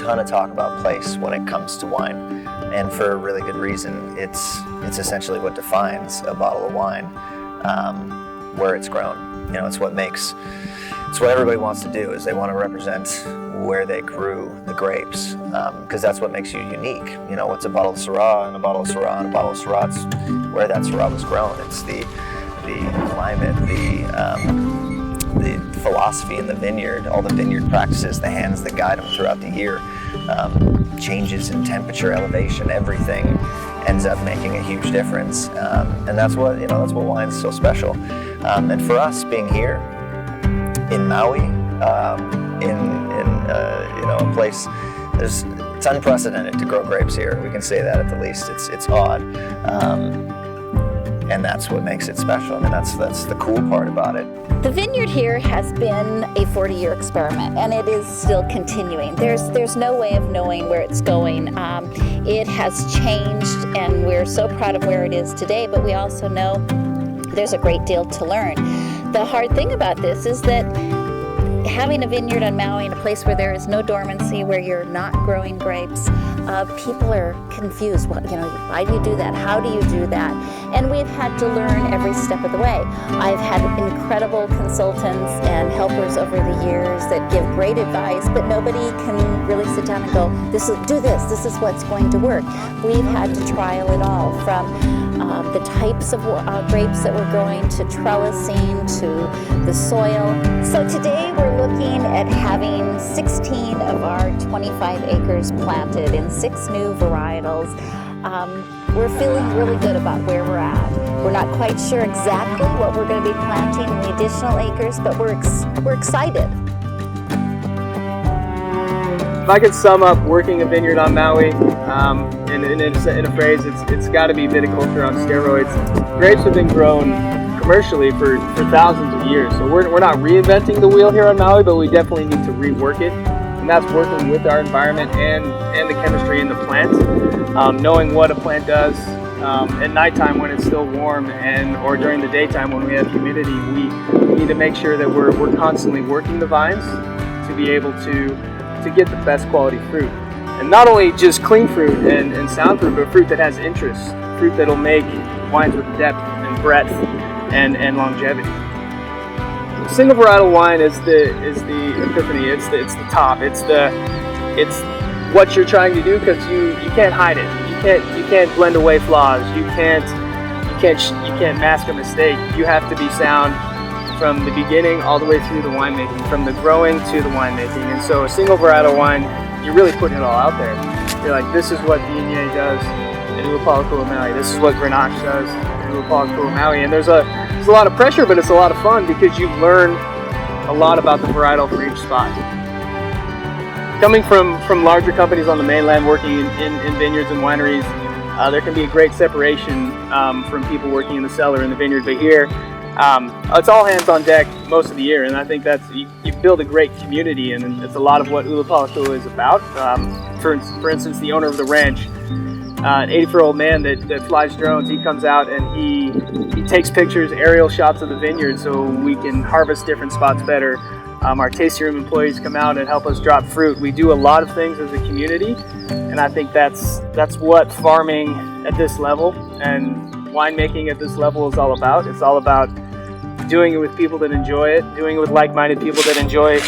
ton of talk about place when it comes to wine, and for a really good reason. It's essentially what defines a bottle of wine, where it's grown. You know, it's what everybody wants to do, is they want to represent where they grew the grapes, because that's what makes you unique. You know, what's a bottle of Syrah and a bottle of Syrah and a bottle of Syrah? It's where that Syrah was grown. It's the climate, the philosophy in the vineyard, all the vineyard practices, the hands that guide them throughout the year, changes in temperature, elevation, everything ends up making a huge difference, and that's what wine's so special. And for us, being here in Maui, a place, it's unprecedented to grow grapes here. We can say that at the least. It's odd. And that's what makes it special. I mean, that's the cool part about it. The vineyard here has been a 40-year experiment, and it is still continuing. There's no way of knowing where it's going. It has changed, and we're so proud of where it is today, but we also know there's a great deal to learn. The hard thing about this is that having a vineyard on Maui in a place where there is no dormancy, where you're not growing grapes, people are confused. Well, why do you do that? How do you do that? And we've had to learn every step of the way. I've had incredible consultants and helpers over the years that give great advice, but nobody can really sit down and go, do this, this is what's going to work. We've had to trial it all, from the types of grapes that we're growing, to trellising, to the soil. So today we're looking at having 16 of our 25 acres planted in 6 new varietals. We're feeling really good about where we're at. We're not quite sure exactly what we're going to be planting in the additional acres, but we're excited. If I could sum up working a vineyard on Maui in a phrase, it's got to be viticulture on steroids. Grapes have been grown commercially for thousands of years, so we're not reinventing the wheel here on Maui, but we definitely need to rework it, and that's working with our environment and the chemistry in the plant, knowing what a plant does at nighttime when it's still warm, or during the daytime when we have humidity. We need to make sure that we're constantly working the vines to be able to get the best quality fruit. And not only just clean fruit and sound fruit, but fruit that has interest, fruit that'll make wines with depth and breadth and longevity. Single varietal wine is the epiphany. It's the top. It's what you're trying to do, because you can't hide it. You can't blend away flaws. You can't mask a mistake. You have to be sound from the beginning all the way through the winemaking, from the growing to the winemaking. And so a single varietal wine, you're really putting it all out there. You're like, this is what Viognier does in Ulupalakua Maui. This is what Grenache does in Ulupalakua Maui. And there's a lot of pressure, but it's a lot of fun, because you learn a lot about the varietal for each spot. Coming from larger companies on the mainland, working in vineyards and wineries, there can be a great separation from people working in the cellar in the vineyard. But here, it's all hands on deck most of the year, and I think that's you build a great community, and it's a lot of what Ulupalakua is about. For instance, the owner of the ranch, an 84-year-old man that flies drones, he comes out and he takes pictures, aerial shots of the vineyard, so we can harvest different spots better. Our tasting room employees come out and help us drop fruit. We do a lot of things as a community, and I think that's what farming at this level and winemaking at this level is all about. It's all about doing it with people that enjoy it, doing it with like-minded people that enjoy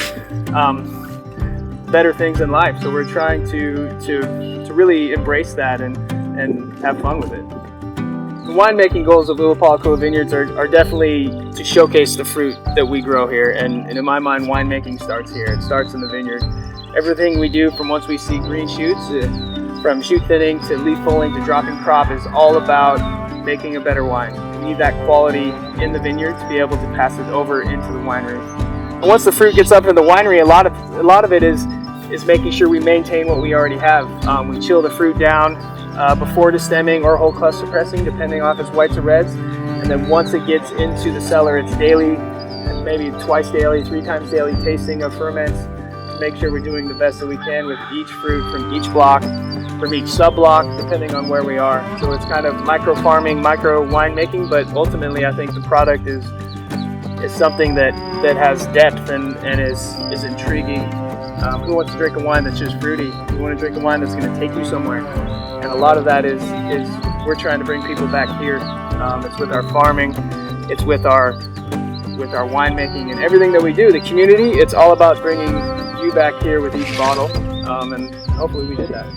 better things in life. So we're trying to really embrace that and have fun with it. The winemaking goals of Ulupalakua Vineyards are definitely to showcase the fruit that we grow here, and in my mind, winemaking starts here. It starts in the vineyard. Everything we do, from once we see green shoots, from shoot thinning to leaf fulling to dropping crop, is all about making a better wine. We need that quality in the vineyard to be able to pass it over into the winery. And once the fruit gets up in the winery, a lot of it is making sure we maintain what we already have. We chill the fruit down before destemming or whole cluster pressing, depending on if it's whites or reds. And then once it gets into the cellar, it's daily, maybe twice daily, 3 times daily tasting of ferments to make sure we're doing the best that we can with each fruit from each block, from each sub-block, depending on where we are. So it's kind of micro farming, micro winemaking, but ultimately I think the product is something that has depth and is intriguing Who wants to drink a wine that's just fruity? You want to drink a wine that's going to take you somewhere. And a lot of that is we're trying to bring people back here. It's with our farming, it's with our winemaking and everything that we do. The community, it's all about bringing you back here with each bottle, and hopefully we did that.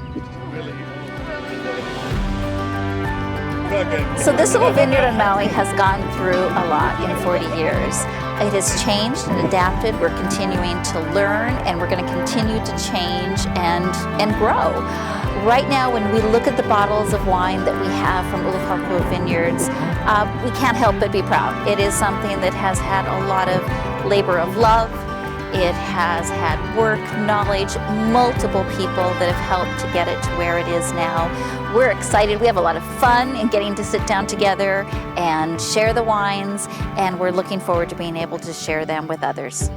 So this little vineyard in Maui has gone through a lot in 40 years. It has changed and adapted. We're continuing to learn, and we're going to continue to change and grow. Right now, when we look at the bottles of wine that we have from Ulupalakua Vineyards, we can't help but be proud. It is something that has had a lot of labor of love. It has had work, knowledge, multiple people that have helped to get it to where it is now. We're excited. We have a lot of fun in getting to sit down together and share the wines, and we're looking forward to being able to share them with others.